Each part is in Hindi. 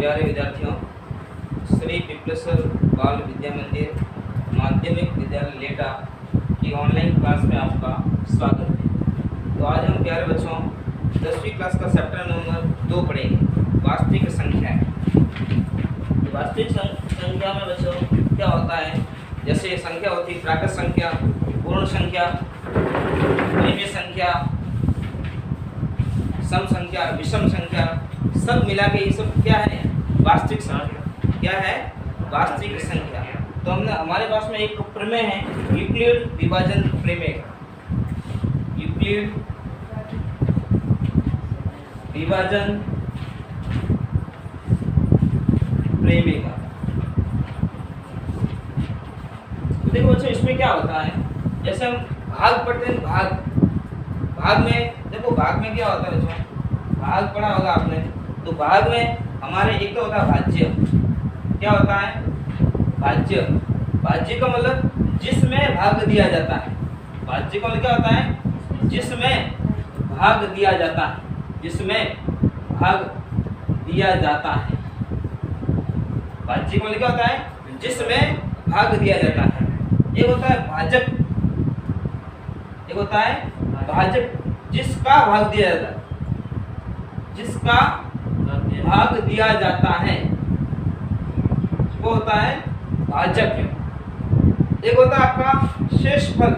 प्यारे विद्यार्थियों, श्री पिपलेश्वर बाल विद्या मंदिर माध्यमिक विद्यालय लेटा की ऑनलाइन क्लास में आपका स्वागत है। तो आज हम प्यारे बच्चों 10वीं क्लास का चैप्टर नंबर 2 पढ़ेंगे, वास्तविक संख्याएं। वास्तविक संख्या में बच्चों क्या होता है, जैसे संख्या होती है प्राकृत संख्या, पूर्ण संख्या, परिमेय संख्या, सम संख्या, विषम संख्या, सब मिला के ये सब क्या है, वास्तविक संख्या। क्या है? वास्तविक संख्या। तो हमने हमारे पास में एक प्रमेय है, यूक्लिड विभाजन प्रमेय। यूक्लिड विभाजन प्रमेय का देखो बच्चों, इसमें क्या होता है, जैसे हम भाग पढ़ते हैं, भाग में देखो, भाग में क्या होता है बच्चों, भाग पढ़ा होगा आपने। तो भाग में हमारे एक तो होता है भाज्य। क्या होता है? भाज्य। भाज्य का मतलब जिसमें भाग दिया जाता है। भाज्य का मतलब क्या होता है? जिसमें भाग दिया जाता है। जिसमें भाग दिया जाता है। भाज्य का मतलब क्या होता है? जिसमें भाग दिया जाता है। एक होता है भाजक। एक होता है भाजक, जिसका भाग दिया जाता है। जिसका भाग दिया जाता है वो होता है भाजक। एक होता है आपका शेषफल।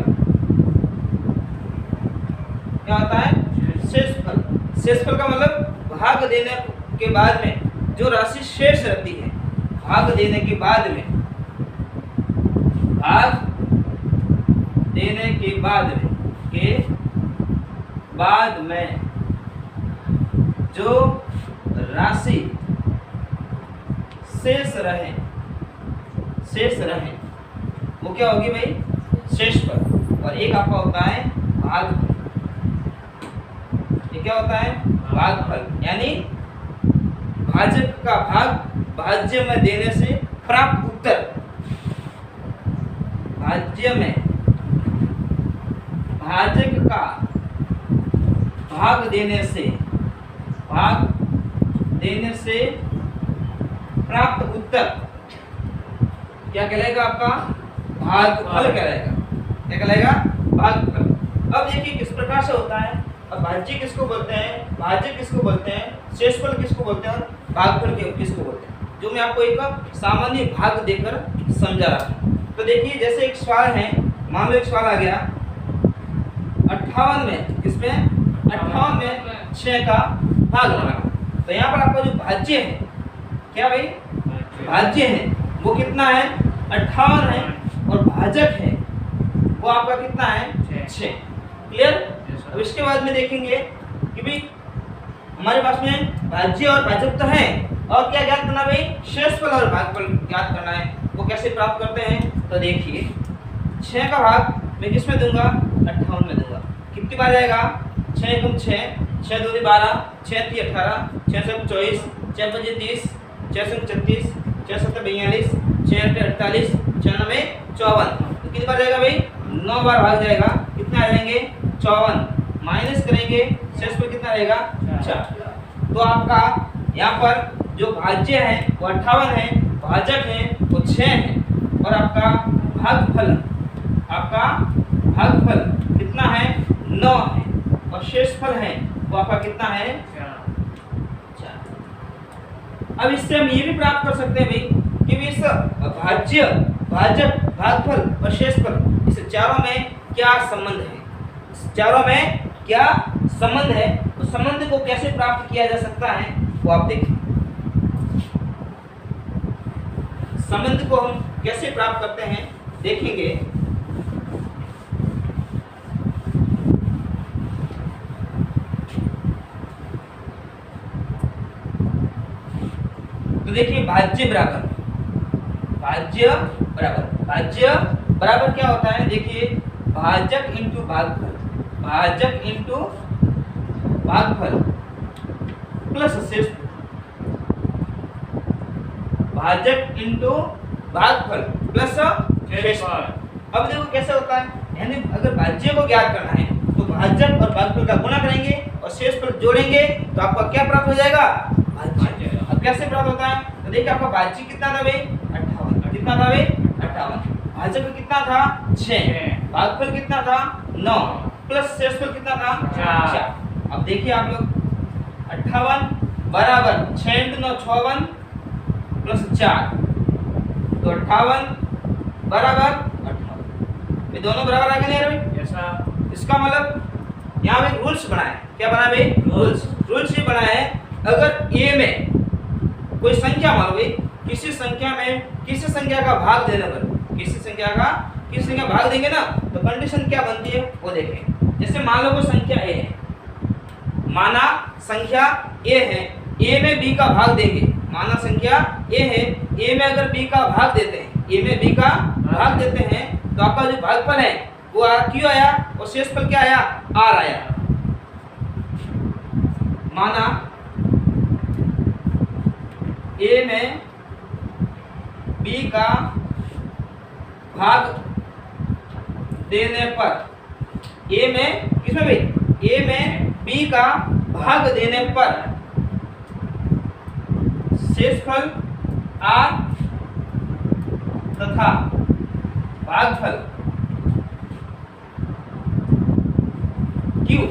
क्या होता है? शेषफल। शेषफल का मतलब भाग देने के बाद में जो राशि शेष रहती है, भाग देने के बाद में, भाग देने के बाद में जो राशि शेष रहे वो क्या होगी भाई? शेषफल। और एक आपका होता है भागफल। ये क्या होता है? भागफल। यानी भाजक का भाग भाज्य में देने से प्राप्त उत्तर। भाज्य में भाजक का भाग देने से प्राप्त उत्तर क्या कहलाएगा? आपका भागफल कहलाएगा। क्या कहलाएगा? भागफल। अब देखिए किस प्रकार से होता है। अब भाज्य किसको बोलते हैं, भाजक किसको बोलते हैं, शेषफल किसको बोलते हैं, भागफल किसको बोलते हैं, जो मैं आपको एक सामान्य भाग देकर समझा रहा हूँ। तो देखिए जैसे एक सवाल है, मान लो एक सवाल आ गया 58 में, किसमें? 58 में 6 का भाग लगाना। तो यहाँ पर आपका जो भाज्य है, क्या भाई? भाज्य है वो कितना है? 58 है। और भाजक है वो आपका कितना है? 6। क्लियर? अब इसके बाद में देखेंगे कि भाई हमारे पास में भाज्य और भाजक तो है, और क्या ज्ञात करना भाई? शेषफल और भागफल ज्ञात करना है। वो कैसे प्राप्त करते हैं? तो देखिए 6 का भाग मैं किस में दूंगा? 58 में दूंगा। कितनी बार जाएगा? 6 एकम 6, 6 दूनी 12, 6 ती 18, 6 से 24, 6 पंजे 30, 6 से 36, 6 सत्तर 42, 6 अठे 48, 6 नवे 54। तो कितनी बार जाएगा भाई? 9 बार भाग जाएगा। कितना आ जाएंगे? 54। माइनस करेंगे, शेष पर कितना रहेगा? 4। तो आपका यहाँ पर जो भाज्य है वो 58 है, भाजक है वो 6 है, और आपका भागफल कितना है? 9 है, और शेषफल है वो आपका कितना है? 4। अब इससे हम ये भी प्राप्त कर सकते हैं भाई कि इस भाज्य, भाजक, भागफल और शेषफल, इस चारों में क्या संबंध है। इस चारों में क्या संबंध है, तो संबंध को कैसे प्राप्त किया जा सकता है वो आप देखें। संबंध को हम कैसे प्राप्त करते हैं देखेंगे। तो देखिए भाज्य बराबर क्या होता है? देखिए भाजक इंटू भागफल, भाजक इंटू भागफल प्लस शेषफल, भाजक इंटू भागफल प्लस शेषफल। अब देखो कैसे होता है, यानी अगर भाज्य को ज्ञात करना है तो भाजक और भागफल का गुणा करेंगे और शेषफल जोड़ेंगे तो आपका क्या प्राप्त हो जाएगा? भाज्य। अब कैसे प्राप्त होता है? तो देखिए आपका भाज्य कितना था भाई? 58। कितना था भाई? 58। भाजक कितना था? 6। भागफल कितना था? 9 प्लस शेषफल कितना था? 4। अब देखिए आप लोग 58 बराबर 6 × 9 56 प्लस 4 तो 58 बराबर 58। ये दोनों बराबर आ गए नहीं भाई? ऐसा इसका मतलब यहाँ पे रूल्स बना है। क्या बना भाई? रूल्स ये बना है, अगर ए में कोई संख्या मान लो भाई, किसी संख्या में किसी संख्या का भाग देने पर किसी संख्या भाग देंगे ना, तो कंडीशन क्या बनती है वो देखें। जैसे मान लो कोई संख्या ए है, माना संख्या ए है, ए में बी का भाग देंगे। माना संख्या ए है, ए में अगर बी का भाग देते हैं, ए में बी का भाग देते हैं, तो आपका जो भागफल है वो क्यों आया और शेषफल क्या आया? आर आया। माना ए में बी का भाग देने पर, ए में किसमें भाई? ए में बी का भाग देने पर शेषफल आर तथा भागफल क्यू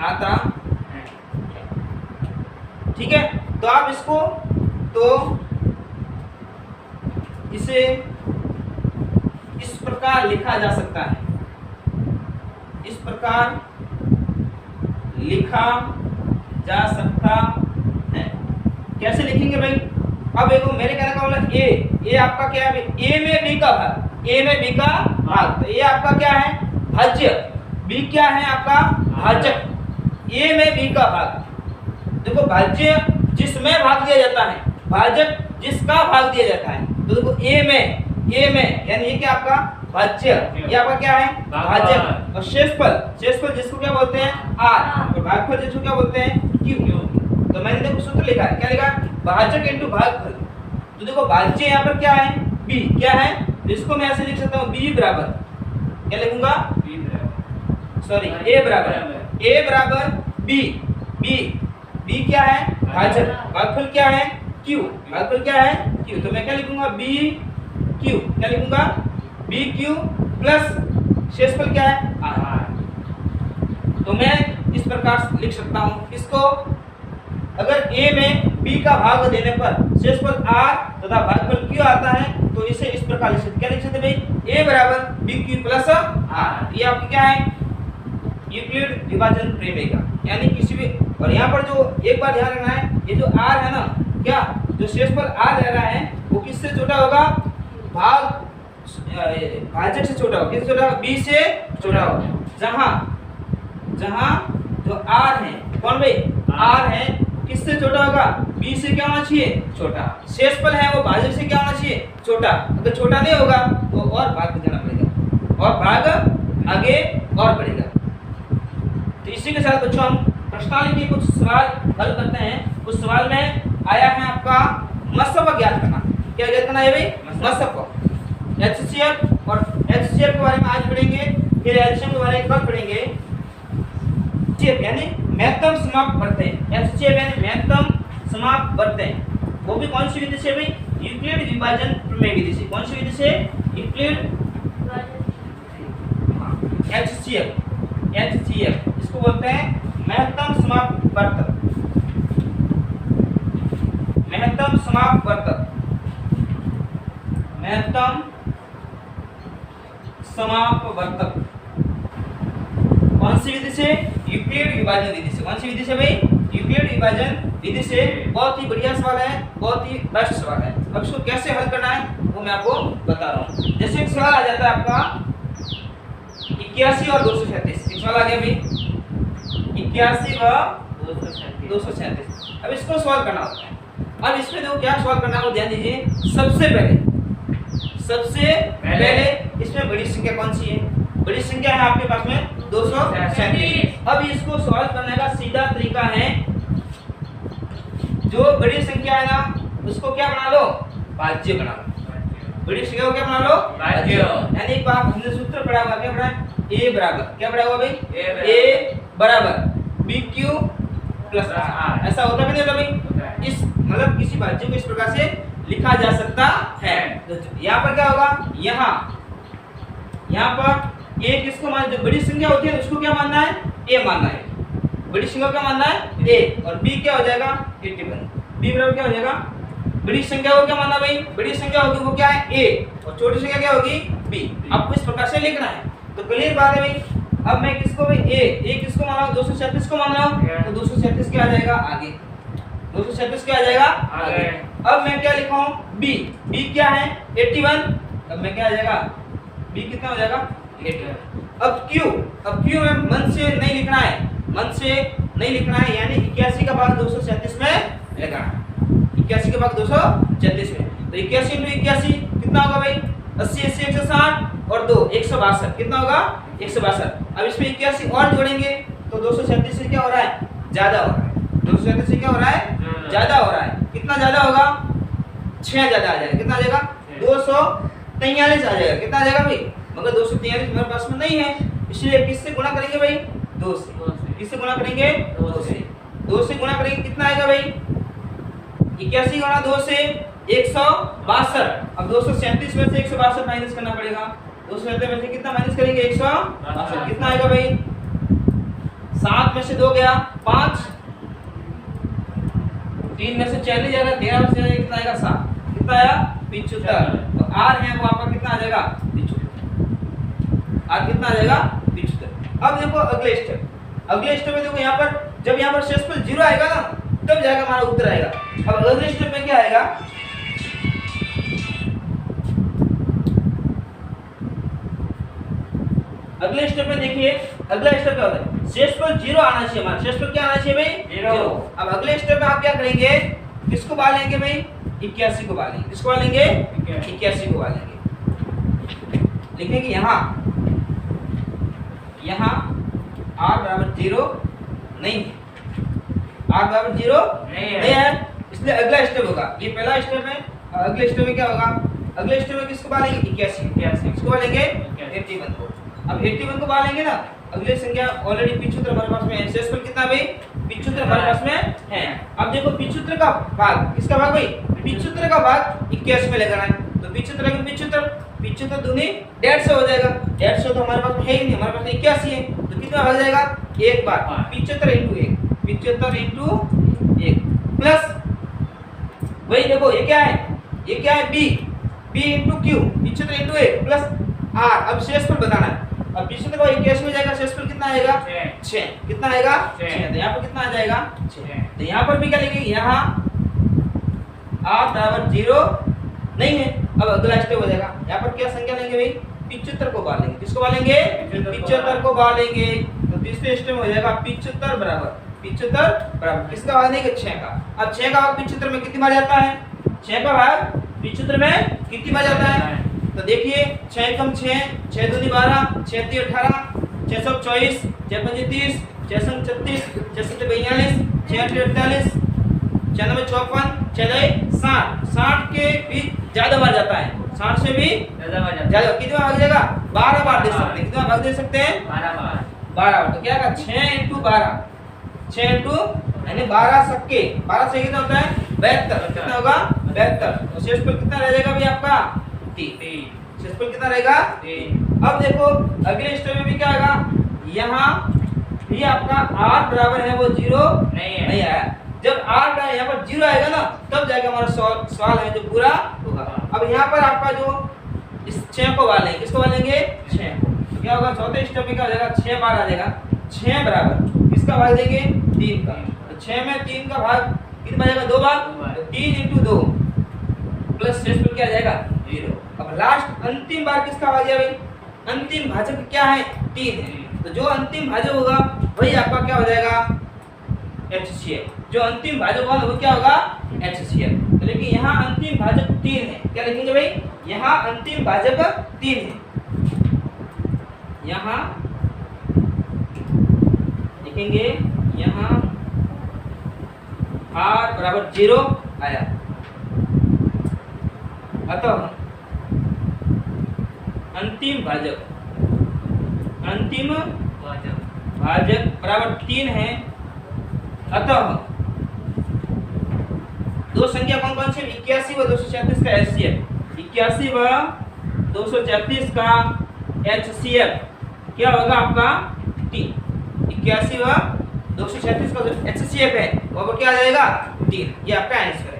आता। ठीक है, तो आप इसको इसे इस प्रकार लिखा जा सकता है, इस प्रकार लिखा जा सकता है। कैसे लिखेंगे भाई? अब देखो मेरे कहने का मतलब ए आपका क्या है? ए में बी का भाग, ए में बी का भाग, तो ए आपका क्या है? भाज्य। बी क्या है आपका? भाजक। ए में बी का भाग, देखो भाज्य जिसमें भाग दिया जाता है, भाजक जिसका भाग दिया जाता है। तो देखो ए में यानी ये क्या आपका? भाज्य। ये आपका क्या है? भाजक। और शेषफल जिसको क्या बोलते हैं? आर। और भागफल जिसको क्या बोलते हैं? क्यू। तो मैंने देखो सूत्र लिखा है, क्या लिखा? भाजक इंटू भागफल। तो देखो भाज्य यहाँ पर क्या है? बी। क्या है? इसको मैं ऐसे लिख सकता हूँ, बी बराबर क्या लिखूंगा? ए बराबर बी। बी क्या है? भाजक। भागफल क्या है? क्यू। भागफल क्या है? क्यू। तो मैं क्या लिखूंगा? B Q. क्या लिखूंगा? बी क्यू प्लस शेषफल क्या है? आर। तो मैं इस प्रकार लिख सकता हूँ इसको, अगर ए में बी का भाग देने पर शेषफल आर तथा भागफल क्यू आता है, तो इसे इस प्रकार लिख सकते। क्या लिख सकते भाई? ए बराबर बी क्यू प्लस आर। ये आपकी क्या है? यूक्लिड विभाजन प्रमेय का, यानी किसी भी। और यहाँ पर जो एक बार ध्यान रखना है, ये जो आर है ना, क्या जो शेषफल आर रह रहा है वो किससे छोटा होगा? भाजक से छोटा होगा। किससे छोटा होगा? बी से छोटा होगा। जहां जो आर है, कौन भाई? आर है, किससे छोटा होगा? बी से क्या होना चाहिए? छोटा। शेषफल है वो भाजक से क्या होना चाहिए? छोटा। अगर छोटा नहीं होगा तो और भाग देना पड़ेगा, और भाग आगे और बढ़ेगा। तो इसी के साथ बच्चों हम प्रश्नावली के कुछ सवाल हल करते हैं। उस सवाल में आया है आपका मसफ ज्ञात करना। क्या ज्ञात करना है भाई? मसफ। HCF और HCF के बारे में आज पढ़ेंगे, फिर LCM के बारे में कल पढ़ेंगे। यानी महत्तम समाप्त वर्तय। HCF यानी महत्तम समाप्त वर्तय। वो भी कौन सी विधि से भाई? यूक्लिड विभाजन प्रमेय विधि से। कौन सी विधि से? यूक्लिड HCF इसको बोलते हैं महत्तम समाप्त वर्तक। महत्तम समाप्त वर्तक। महत्तम समाप्त वर्तक कौन सी विधि से? यूक्लिड विभाजन विधि से। कौन सी विधि से भाई? यूक्लिड विभाजन विधि से। बहुत ही बढ़िया सवाल है, बहुत ही बेस्ट सवाल है। अब इसको कैसे हल करना है वो मैं आपको बता रहा हूँ। जैसे एक सवाल आ जाता है आपका 81 और 237। सवाल आ गया भाई 81 व 237। अब इसको सॉल्व करना होता है। अब इसमें देखो क्या सॉल्व करना है वो ध्यान दीजिए। सबसे पहले इसमें बड़ी संख्या कौन सी है? बड़ी संख्या है आपके पास में 237। अब इसको सॉल्व करने का सीधा तरीका है, जो बड़ी संख्या है ना उसको क्या बना लो? भाज्य बना लो। बड़ी संख्या को क्या बना लो? भाज्य। यानी एक बार हमने सूत्र पढ़ा हुआ, क्या पढ़ा है? ए बराबर क्या पढ़ा हुआ भाई? ए बराबर बी क्यू प्लस आर। ऐसा होता है नहीं होता भाई? इस मतलब किसी भाज्य को इस प्रकार से लिखा जा सकता है। तो यहाँ पर क्या होगा, यहाँ पर ए किसको मान, जो बड़ी संख्या होती है उसको क्या मानना है, ए मानना है। बड़ी संख्या क्या मानना है, ए, और बी क्या हो जाएगा 81। बी बराबर क्या हो जाएगा, बड़ी संख्या को क्या मानना भाई, बड़ी संख्या होगी वो क्या है ए, और छोटी संख्या क्या होगी बी। आपको इस प्रकार से लिखना है। तो क्लियर बात है भाई। अब मैं किसको भाई ए किसको मान रहा हूं, 237 को मान रहा हूं, तो 237 क्या आ जाएगा आगे, 237 क्या आ जाएगा आगे। अब मैं क्या लिखा हूं बी क्या है 81। अब मैं क्या आ जाएगा बी कितना हो जाएगा 81। अब क्यू में मन से नहीं लिखना है, मन से नहीं लिखना है, यानी 81 का भाग 237 में लगाना है। 81 का भाग 237 में, तो 81 × 81 कितना होगा भाई, 80 80 160 और 2 162 कितना होगा 162। अब इसमें 81 और जोड़ेंगे तो 237 से क्या हो रहा है, ज्यादा हो रहा है। 237 से क्या हो रहा है, ज्यादा हो रहा है। कितना ज्यादा होगा, 6 ज्यादा आ जाएगा। कितना आ जाएगा 243 आ जाएगा। कितना आ जाएगा भाई, मगर 243 हमारे पास में नहीं है, इसलिए किससे गुणा करेंगे भाई, 2 से। किससे गुणा करेंगे, 2 से। 2 से गुणा करेंगे कितना आएगा भाई, 81 गुणा 2 से 162। अब 237 में से 162 माइनस करना पड़ेगा। 237 में से कितना माइनस करेंगे, 162। कितना आएगा भाई, 7 में से 2 गया 5, 3 में से 4 नहीं जाएगा, 13 में से कितना आएगा 7, कितना आया 75। तो आर है वो आपका कितना आ जाएगा 75। आर कितना आ जाएगा 75। अब देखो अगले स्टेप में देखो, यहाँ पर जब यहाँ पर शेषफल 0 आएगा ना तब जाएगा हमारा उत्तर आएगा। अब अगले स्टेप में क्या आएगा, अगले स्टेप में देखिए, अगला स्टेप क्या होता है, शेषफल 0 आना चाहिए हमारा। शेषफल क्या आना चाहिए भाई 0। अब अगले स्टेप में आप क्या करेंगे, किसको बालेंगे भाई, 81 को बालेंगे। किसको बालेंगे, 81 को बालेंगे। लिखेंगे यहाँ r बराबर 0 नहीं है, r बराबर 0 नहीं है, इसलिए अगला स्टेप होगा, ये पहला स्टेप है। अगले स्टेप में क्या होगा, अगले स्टेप में किसको बालेंगे 81 किसको बालेंगे 81 को। अब 81 को बालेंगे ना, अगली संख्या ऑलरेडी 75 हमारे पास में है। शेषफल कितना भाई 75 हमारे पास में है। अब देखो 75 का भाग, किसका भाग भाई 75 का भाग 81 में लगाना है। तो 75 दूनी 150 हो जाएगा। 150 तो हमारे पास में है ही नहीं, हमारे पास 81 है, तो कितना भाग जाएगा एक बार 75 × 1 प्लस वही देखो ये क्या है बी × q 75 × 1 प्लस r। अब शेषफल बताना है। अब 75 को 81 में जाएगा, शेषफल कितना आएगा 6। कितना आएगा 6। तो यहाँ पर कितना आ जाएगा 6। तो यहाँ पर भी क्या लिखेंगे, यहाँ r बराबर 0 नहीं है। अब अगला स्टेप हो जाएगा, यहाँ पर क्या संख्या लेंगे भाई 75 को बालेंगे। किसको बालेंगे 75 को बालेंगे। तो तीसरे स्टेप हो जाएगा 75 बराबर किसका भाग देंगे 6 का। अब 6 का भाग 75 में कितनी बार जाता है, 6 का भाग 75 में कितनी बार जाता है। तो देखिए 6 कम 6 दूनी 12 6 तीन 18 6 सौ 24 6 पंजे 30 6 सौ 36 6 सत्ते 42 6 अठे 48 6 नवे 54 6 दे 60 के भी ज्यादा बार जाता है। 60 से भी ज्यादा बार जाता है। कितने भाग जाएगा 12 बार दे सकते हैं। कितना भाग दे सकते हैं 12 बार। तो क्या होगा 6 × 12 6 यानी 12 सक्के 12 से कितना होता है 72। कितना होगा 72। तो शेषफल कितना रह जाएगा भाई आपका 3। शेषफल कितना रहेगा 3। अब देखो अगले स्टेप में भी क्या आएगा, यहाँ भी आपका r बराबर है वो 0 नहीं आया। जब r का यहाँ पर 0 आएगा ना तब जाएगा हमारा सवाल है जो पूरा होगा। अब यहाँ पर आपका जो इस 6 को बालेंगे, किसको बालेंगे 6 को। तो क्या होगा चौथे स्टेप में क्या हो जाएगा 6 बार आ जाएगा। 6 बराबर किसका भाग देंगे 3 का। तो 6 में 3 का भाग कितना बचेगा 2 बार। तो 3 × 2 प्लस शेषफल क्या आ जाएगा 0। अब लास्ट अंतिम बार किसका भाग जाएगा भाई, अंतिम भाजक क्या है 3 है। तो जो अंतिम भाजक होगा वही आपका क्या हो जाएगा HCl। जो अंतिम भाजक होगा वो क्या होगा HCl। तो लेकिन यहाँ अंतिम भाजक 3 है, क्या लिखेंगे भाई यहाँ अंतिम भाजक 3 है। यहाँ लिखेंगे यहाँ r बराबर 0 आया। अतः अंतिम भाजक बराबर 3 है। अतः दो संख्या कौन कौन सी 81 व 236 का एचसीएफ, 81 व 236 का एचसीएफ क्या होगा आपका 3, 81 व 236 का जो एचसीएफ है वो क्या आ जाएगा 3, ये आपका आंसर है।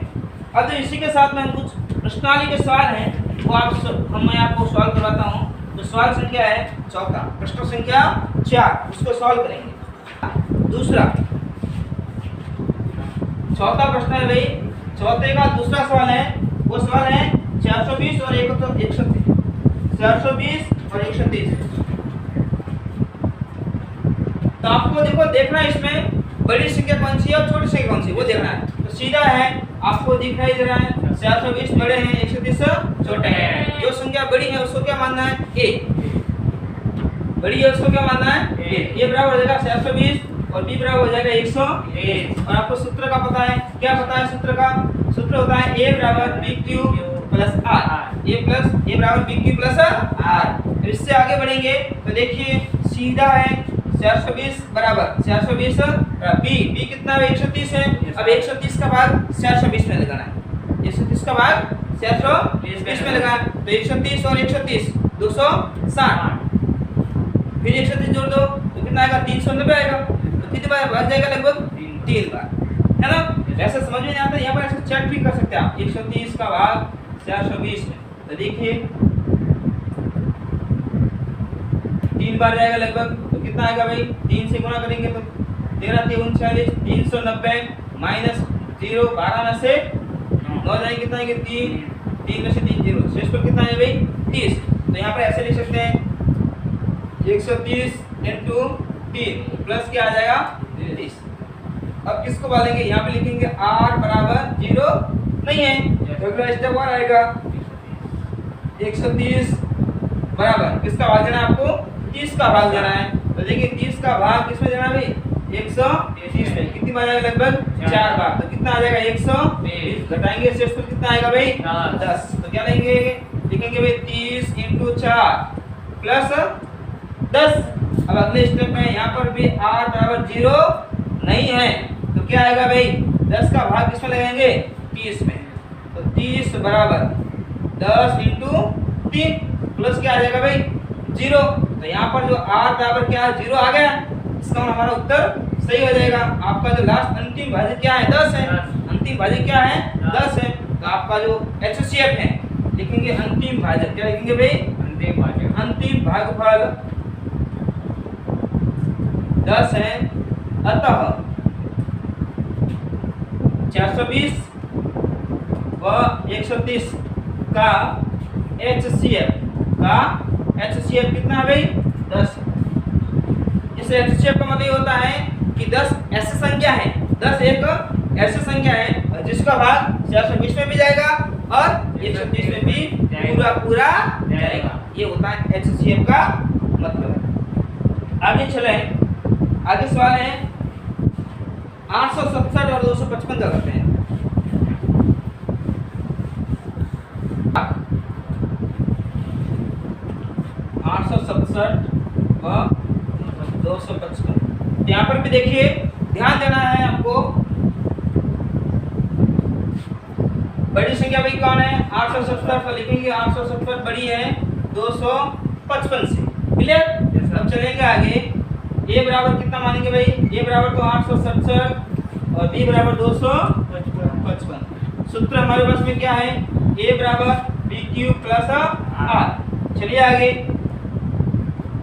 अब जो इसी के साथ में हम कुछ प्रश्नावली के सवाल हैं वो मैं आपको सॉल्व करवाता हूँ। तो सवाल संख्या है चौथा, प्रश्न संख्या 4, उसको सॉल्व करेंगे। दूसरा चौथा प्रश्न है भाई, चौथे का दूसरा सवाल है, वो सवाल है 420 और 130, 420 और 130। तो आपको देखो देखना है इसमें बड़ी संख्या कौन सी है और छोटी संख्या कौन सी वो देखना है। तो सीधा है, आपको दिखाई दे रहा है 420 बड़े हैं 130 छोटे हैं। जो संख्या बड़ी है उसको क्या मानना है a, बड़ी है उसको क्या मानना है a बराबर हो जाएगा 420 और b बराबर हो जाएगा 130। और आपको सूत्र का पता है, क्या पता है सूत्र का? सूत्र होता है a बराबर bq प्लस r, a बराबर bq प्लस r। इससे आगे बढ़ेंगे तो देखिए सीधा है 420 बराबर 420 b कितना है 130 है। अब 130 का भाग 420 में लगाना है, 130 का भाग 420 में लगाना है। तो 130 और 130 260, फिर 130 जोड़ दो तो कितना आएगा 390 आएगा। तो कितनी बार भाग जाएगा? लगभग 3 बार, है ना। ऐसा समझ में नहीं आता, यहाँ पर ऐसे चेक भी कर सकते हैं आप। 130 का भाग 420 में तो देखिए 3 बार जाएगा लगभग। तो कितना आएगा भाई? 3 से गुणा करेंगे तो 13 3 39, 390 माइनस 0, 12 में से 9 जाएंगे कितना आएंगे 3 में से 3 0, शेष पर कितना है भाई 30। तो यहाँ पर ऐसे लिख सकते हैं 130 इंटू 3 प्लस क्या आ जाएगा 30। अब किसको डालेंगे? यहाँ पे लिखेंगे r बराबर 0 नहीं है तो अगला स्टेप और आएगा 130 बराबर किसका भाग देना है आपको? 30 का भाग देना है। तो देखिए 30 का भाग किसमें देना है भाई? 130 में। कितनी बार आएगा? लगभग 4 बार। तो कितना आ जाएगा 120, घटाएंगे शेष पर कितना आएगा भाई 10। तो क्या लेंगे? लिखेंगे भाई 30 इंटू 4 प्लस 10। अब अगले स्टेप में यहाँ पर भी r बराबर 0 नहीं है तो क्या आएगा भाई 10 का भाग किसमें लगाएंगे 30 में। तो 30 बराबर 10 इंटू 3 प्लस क्या आ जाएगा भाई 0। तो यहाँ पर जो r बराबर क्या है 0 आ गया, इसका हमारा उत्तर सही हो जाएगा। आपका जो लास्ट अंतिम भाज्य क्या है 10 है, अंतिम भाज्य क्या है 10 है। तो आपका जो HCF है लिखेंगे अंतिम भाज्य, क्या लिखेंगे भाई अंतिम भाज्य, अंतिम भागफल 10 है। अतः 420 व 130 का HCF कितना है भाई 10। इस HCF का मतलब ये होता है कि 10 ऐसी संख्या है, 10 एक ऐसी संख्या है जिसका भाग 420 में भी जाएगा और 130 में भी पूरा जाएगा। ये होता है HCF का मतलब। आगे चले, आगे सवाल है 870 और 255 का करते हैं। 867 व 255। यहाँ पर भी देखिए ध्यान देना है आपको, बड़ी संख्या भाई कौन है 870, तो लिखेंगे 870 बड़ी है 255 से। क्लियर? अब चलेंगे आगे। a बराबर कितना मानेंगे भाई? a बराबर तो 867 और b बराबर 255। सूत्र हमारे पास में क्या है? a बराबर bq प्लस r। चलिए आगे,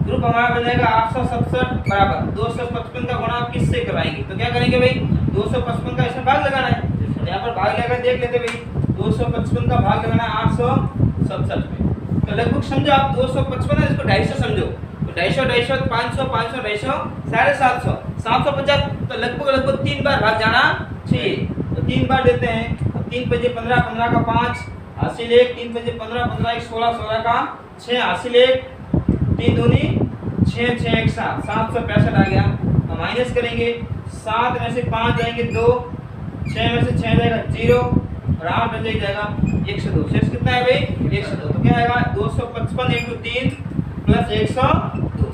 ग्रुप हमारा बन जाएगा 867 बराबर 255 का गुणा आप किससे कराएंगे? तो क्या करेंगे भाई 255 का इसमें भाग लगाना है। तो यहाँ पर भाग लगाकर देख लेते भाई 255 का भाग लगाना है 867 में। तो लगभग समझो आप 255 है, इसको 250 समझो। तो 250 250 500 500 250 750 750, तो लगभग 3 बार भाग जाना चाहिए। तो 3 बार देते हैं। तो 3 5 15 15 का 5 हासिल 1, 3 5 15 15 1 16 16 का 6 हासिल 1, 3 दूनी 6 6 1 7 765 आ गया। तो माइनस करेंगे 7 में से 5 जाएंगे 2, 6 में से 6 जाएगा 0 और 8 में से जाएगा 102। शेष कितना है भाई 102। तो क्या आएगा 255 इंटू 3 प्लस 102।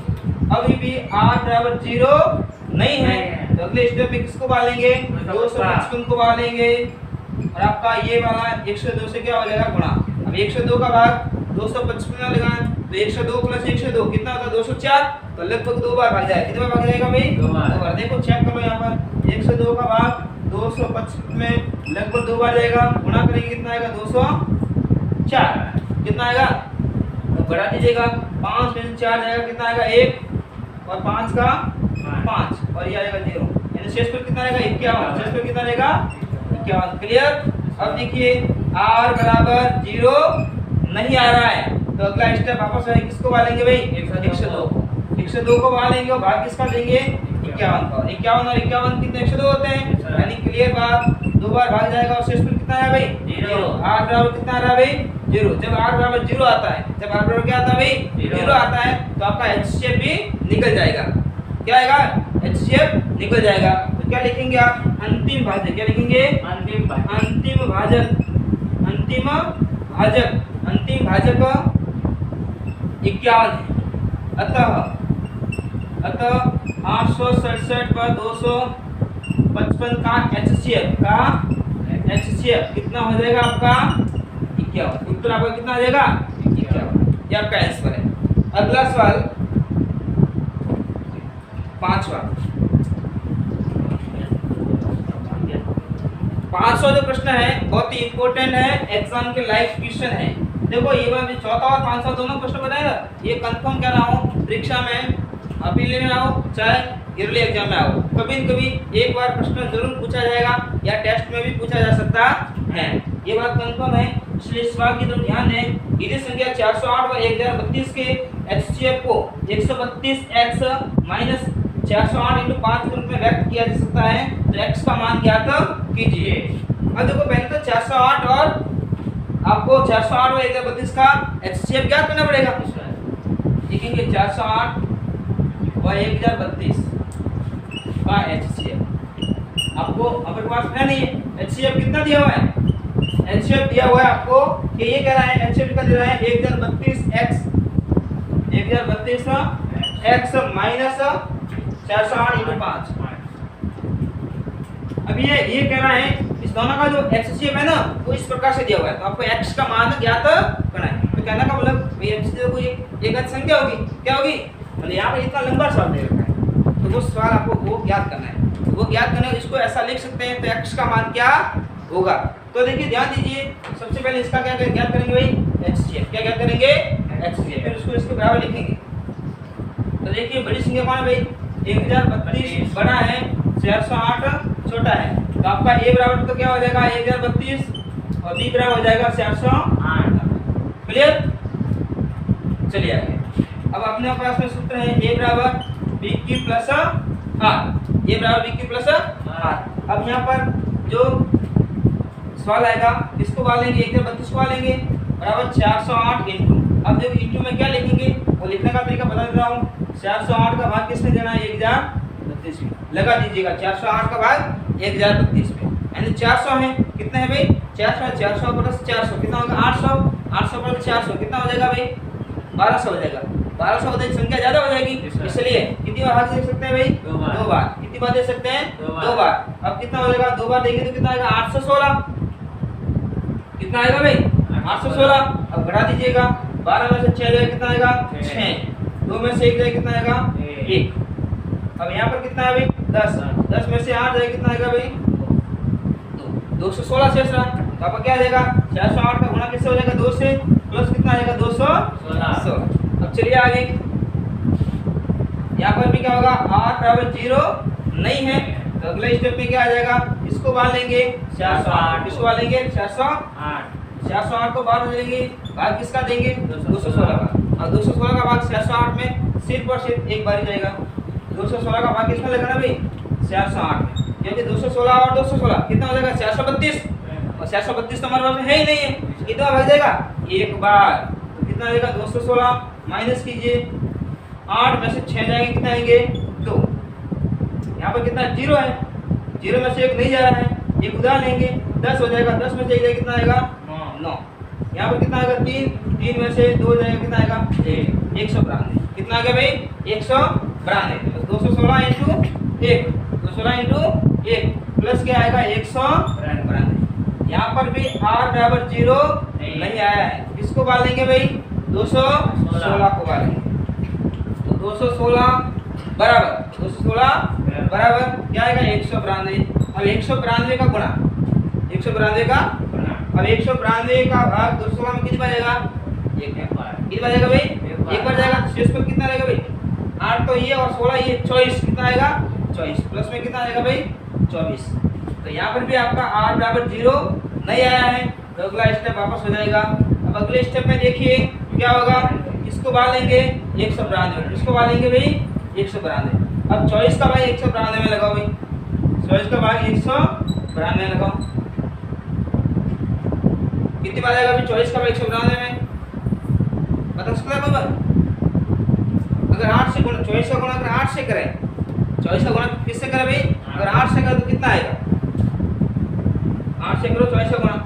अभी भी r बराबर 0 नहीं है तो अगले स्टेप में किसको बालेंगे 255 को बालेंगे और आपका ये वाला 102 से क्या हो जाएगा गुणा। अब 102 का भाग 255 में लगाएं तो 102 प्लस 102 कितना होता है 204, तो लगभग 2 बार भाग जाएगा। कितने बार भाग जाएगा भाई 2 बार। देखो चेक करो यहाँ पर 102 का भाग 255 में लगभग 2 बार जाएगा, गुणा करेंगे कितना आएगा 204, कितना आएगा तो बढ़ा दीजिएगा 5 में से 4 जाएगा कितना आएगा 1 और 5 का 5 और ये आएगा 0, यानी शेषफल कितना आएगा 51। शेषफल कितना रहेगा 51। क्लियर। अब देखिए r बराबर 0 नहीं आ रहा है तो अगला स्टेप वापस है किसको बालेंगे भाई 102 को बालेंगे और भाग किसका देंगे 51 का। 51 और 51 कितने 102 होते हैं, यानी क्लियर बात 2 बार भाग जाएगा और शेषफल कितना है भाई 0। r बराबर कितना आ रहा है भाई 0। जब r बराबर 0 आता है, जब r बराबर क्या आता है भाई 0 आता है तो आपका HCF भी निकल जाएगा। क्या आएगा HCF निकल जाएगा। तो क्या लिखेंगे आप अंतिम भाजक, क्या लिखेंगे अंतिम भाजक 51 है। अतः 867 पर 255 का HCF कितना हो जाएगा आपका 51। उत्तर आपका कितना आ जाएगा 51। ये आपका आंसर है। अगला सवाल 5वां जो प्रश्न है बहुत ही इंपॉर्टेंट है, एग्जाम के लाइव क्वेश्चन है। देखो ये मैं चौथा और 5वां दोनों प्रश्न बताएगा, ये कंफर्म क्या ना हो परीक्षा में अपील में आओ चाहे ईयरली एग्जाम में आओ, कभी न कभी एक बार प्रश्न जरूर पूछा जाएगा या टेस्ट में भी पूछा जा सकता है, ये बात कंफर्म है। इसलिए इस सवाल की तरफ ध्यान दें। यदि संख्या 408 व 1032 के HCF को 132x माइनस 408 × 5 के रूप में व्यक्त किया जा सकता है तो x का मान ज्ञात कीजिए। अब देखो पहले तो 408 और आपको 408 व 1032 का HCF ज्ञात करना पड़ेगा। लिखेंगे 408 व 1032 का HCF आपको अपने पास है नहीं है। HCF कितना दिया हुआ है, HCF दिया हुआ है आपको कि ये कह रहा है HCF का दे रहा है 1032x माइनस 408 × 5। अब ये कह रहा है इस दोनों का जो HCF है ना वो इस प्रकार से दिया हुआ है, तो आपको x का मान ज्ञात करना है। तो कहने का मतलब भाई HCF कोई एक अचल संख्या होगी, क्या होगी मतलब यहाँ पर इतना लंबा सवाल दे रखा है तो वो सवाल आपको वो ज्ञात करना है। तो वो ज्ञात करने इसको ऐसा लिख सकते हैं तो x का मान क्या होगा। तो देखिए ध्यान दीजिए, सबसे पहले इसका क्या ज्ञात करेंगे भाई HCF, क्या ज्ञात करेंगे HCF, फिर उसको इसके बराबर लिखेंगे। तो देखिए बड़ी संख्या कौन है भाई 1032 बड़ा है 408 छोटा है, तो आपका a बराबर तो क्या हो जाएगा 1032 और b बराबर हो जाएगा 408। क्लियर। चलिए आगे। अब अपने पास में सूत्र है a बराबर b³ प्लस r, a बराबर b³ प्लस r। अब यहाँ पर जो सवाल आएगा इसको बालेंगे 1032 को बालेंगे बराबर 408 इंटू, अब जब इंटू में क्या लिखेंगे वो लिखने का तरीका बता देता हूँ। 408 का भाग किसमें देना है 1032 में, लगा दीजिएगा 408 का भाग 1032 में, यानी 400 है कितना है भाई 400 प्लस 400 कितना होगा 800 प्लस 400 कितना हो जाएगा भाई 1200 हो जाएगा। 1200 होते संख्या ज्यादा हो जाएगी, इसलिए कितनी बार भाग दे सकते हैं भाई 2 बार। कितनी बार दे सकते हैं 2 बार। अब कितना हो जाएगा 2 बार देंगे तो कितना आएगा 816, कितना आएगा भाई 816। अब बढ़ा दीजिएगा 12 में से 6 जाएगा कितना आएगा 6, 2 में से 1 जाएगा कितना आएगा 1। अब यहाँ पर कितना है भाई 10 में से 8 जाएगा कितना आएगा भाई 216 शेष रहा, तो आपका क्या आ जाएगा 408 का गुणा किससे हो जाएगा 2 से, प्लस कितना आएगा 216। अब चलिए आगे, यहाँ पर भी क्या होगा r बराबर 0 नहीं है तो अगले स्टेप में क्या आ जाएगा इसको बांध लेंगे 408, इसको बांध लेंगे 408 को बाहर देंगे, भाग किसका देंगे 216 का, और 216 का भाग 408 में सिर्फ और सिर्फ एक बार ही जाएगा। 216 का भाग किसमें लगाना भाई 408 में, क्योंकि 216 और 216 कितना हो जाएगा 432, और 432 तो हमारे पास है ही नहीं है, कितना भाग जाएगा एक बार, तो कितना आएगा 216 माइनस कीजिए 8 में से 6 जाएंगे कितना आएंगे 2, यहाँ पर कितना 0 है, 0 में से 1 नहीं जा रहा है, एक उधार लेंगे 10 हो जाएगा, 10 में से 1 जाएगा कितना आएगा 9, यहाँ पर कितना आएगा 3 में से 2 जाएगा कितना आएगा 192, कितना आ गया भाई 192, तो 216 इंटू 1 16 इंटू 1 प्लस क्या आएगा 192। यहाँ पर भी r बराबर 0 नहीं आया है। किसको बालेंगे भाई? 216 को बालेंगे। तो 216 बराबर क्या आएगा 192। अब 192 का गुणा, 192 का अब 192 का भाग 216 में कितनी बार जाएगा? कितनी बार जाएगा भाई? एक बार जाएगा। शेष पर कितना रहेगा भाई? 8 तो ये और 16 ये 24 कितना आएगा? 24 प्लस में कितना आएगा भाई? 24। तो यहाँ पर भी आपका r बराबर 0 नहीं आया है, तो अगला स्टेप वापस हो जाएगा। अब अगले स्टेप में देखिए क्या होगा, किसको बालेंगे? 192। किसको बालेंगे भाई? 192। अब 24 का भाग 192 में लगाओ भाई, 24 का भाग 192 में लगाओ। कितनी बार आएगा भाई 24 का भाग 192 में? बता सकता है कोई? अगर 8 से गुणा, 24 का गुणा अगर 8 से करें, 24 का गुणा किससे करें भाई? अगर 8 से करें तो कितना आएगा? 8 से करो 24 का गुणा,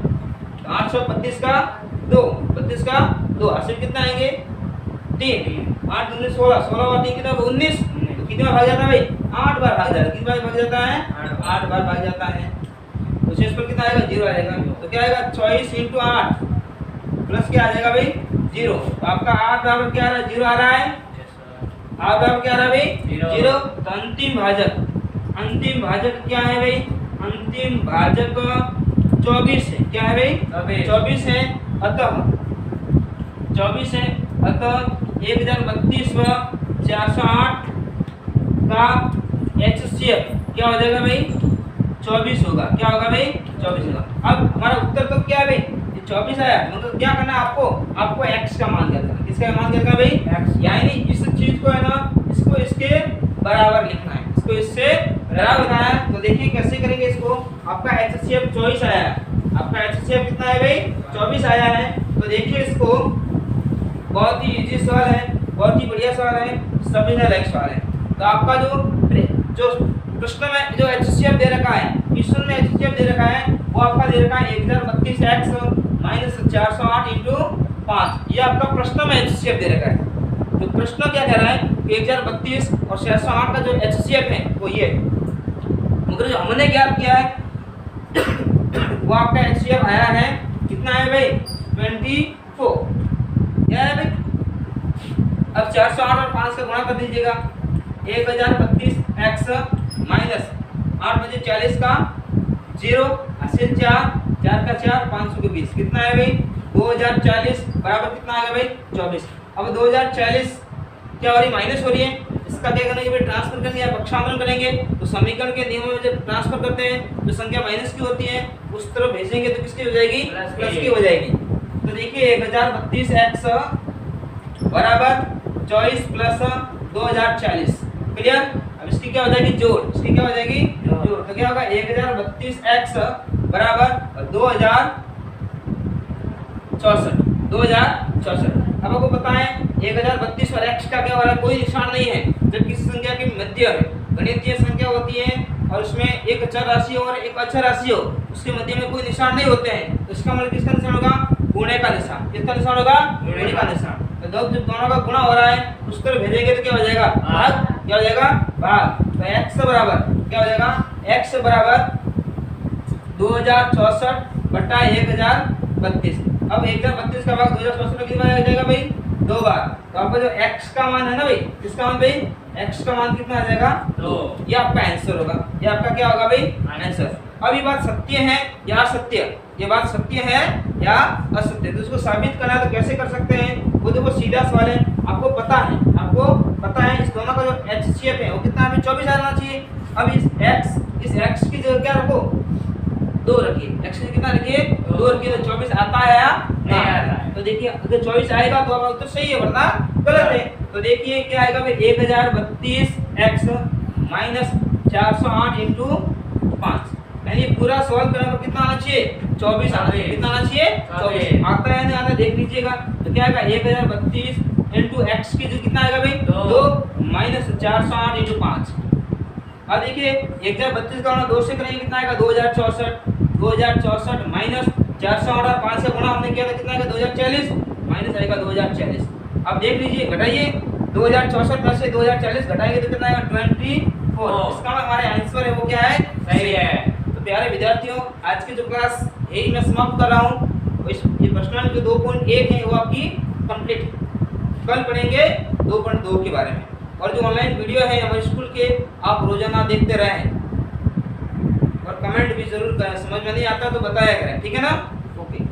तो 832 का 2, 32 का 2, 80 कितना आएंगे? 3, 8 19 16, 16 और 3 कितना? 19। तो कितनी बार भाग जाता है भाई? 8 बार भाग जाता है। कितनी बार भाग जाता है? 8 बार भाग जाता है। तो शेष पर कितना आएगा? 0 आएगा। तो क्या आएगा? 24 इंटू 8 प्लस क्या आ जाएगा भाई? 0। तो आपका r बराबर क्या आ रहा है? 0 आ रहा है। r बराबर क्या आ रहा है भाई? 0। तो अंतिम भाजक क्या है भाई? अंतिम भाजक 24 है। क्या है भाई? 24 है। अतः 24 है, अतः 1032 व 408 का HCF क्या हो जाएगा भाई? 24 होगा। क्या होगा भाई? 24 होगा। अब हमारा उत्तर तो क्या है भाई? 24 आया। मतलब क्या करना है आपको? आपको x का मान ज्ञात करना। किसका मान ज्ञात करना भाई? x। यानी इस चीज को है ना, इसको इसके बराबर लिखना है, इसको इससे बराबर बनाना है। तो देखिए कैसे करेंगे इसको। आपका HCF 24 आया है। आपका HCF कितना है भाई? 24 आया है। तो देखिए इसको, बहुत ही इजी सवाल है, बहुत ही बढ़िया सवाल है, समझने लायक सवाल है। तो आपका जो प्रश्न में जो HCF दे रखा है, क्वेश्चन में HCF दे रखा है, वो आपका दे रखा है 1032x माइनस 408 इंटू 5। ये आपका प्रश्न में HCF दे रखा है। तो प्रश्न क्या कह रहा है? 1032 और 408 का जो HCF है वो ये, मगर जो हमने ज्ञात किया है वो आपका HCF आया है कितना है भाई? 24। क्या है भाई? अब 408 और 5 का गुणा कर दीजिएगा। 1032x माइनस 8 बजे 40 का 0, 80 4 का 4, 500 के 20 कितना है भाई? 2040 बराबर कितना आएगा भाई? 24। अब 2040 क्या हो रही? माइनस हो रही है। इसका क्या करेंगे भाई? ट्रांसफर करेंगे या पक्षांतरण करेंगे। तो समीकरण के नियमों में जब ट्रांसफर करते हैं जो संख्या माइनस की होती है उस तरफ भेजेंगे तो किसकी हो जाएगी? प्लस की हो जाएगी। तो देखिए 1032x बराबर 24 प्लस 2040। क्लियर? अब इसकी क्या हो जाएगी? जोड़। इसकी क्या हो जाएगी? जोड़। तो क्या होगा? 1032x बराबर 2064। अब आपको पता है 1032 और x का क्या हो रहा है? कोई निशान नहीं है। जब किसी संख्या के मध्य में गणितीय संख्या होती है और उसमें एक चर राशि हो और एक अचर राशि हो, उसके मध्य में कोई निशान नहीं होते हैं, तो इसका मतलब किसका निशान होगा? गुणे का निशान। किसका निशान होगा? गुणे का निशान। तो जब दोनों का गुणा हो रहा है उस तरफ भेजेंगे तो क्या हो जाएगा? भाग। क्या हो जाएगा? भाग। तो x बराबर क्या हो जाएगा? x बराबर 2064 बटा 1032। अब 1032 का भाग 2064 में कितनी बार आ जाएगा भाई? 2 बार। तो आपका जो x का मान है ना भाई, किसका मान भाई? x का मान कितना आ जाएगा? 2। ये आपका आंसर होगा। ये आपका क्या होगा भाई? आंसर। अब ये बात सत्य है या असत्य? ये बात सत्य है या असत्य? तो इसको साबित करना है तो कैसे कर सकते हैं? वो देखो सीधा सवाल है। आपको पता है इस दोनों का जो HCF है वो कितना है? 24 आना चाहिए। अब इस x की जगह क्या रखो? 2 रखिए। x की कितना रखिए? 2 रखिए। तो 24 आता है या नहीं आता है? तो देखिए अगर 24 आएगा तो आपका उत्तर सही है, वरना गलत है। तो देखिए क्या आएगा भाई? 1032x minus 408 into 5। यानी पूरा सॉल्व करने पर कितना आना चाहिए? 24 आना चाहिए। कितना आना चाहिए? 24। आता है नहीं आता? देख लीजिएगा। तो क्या आएगा? 1032 इंटू एक्स की जो कितना आएगा भाई? 2 माइनस 408 इंटू 5। अब देखिए 1032 का गुणा 2 से करेंगे कितना आएगा? 2064 माइनस 408 और 5 का गुणा हमने किया था कितना आएगा? 2040 माइनस आएगा 2040। अब देख लीजिए, घटाइए 2064 में से 2040 घटाएंगे तो कितना आएगा? 24। 4। इसका हमारे आंसर है वो क्या है, सही है। तो प्यारे विद्यार्थियों, आज की जो क्लास यही मैं समाप्त कर रहा हूँ। ये प्रश्न जो 2.1 है वो आपकी कंप्लीट है। कल पढ़ेंगे 2.2 के बारे में। और जो ऑनलाइन वीडियो है हमारे स्कूल के, आप रोजाना देखते रहें और कमेंट भी जरूर करें। समझ में नहीं आता तो बताया करें, ठीक है ना। ओके।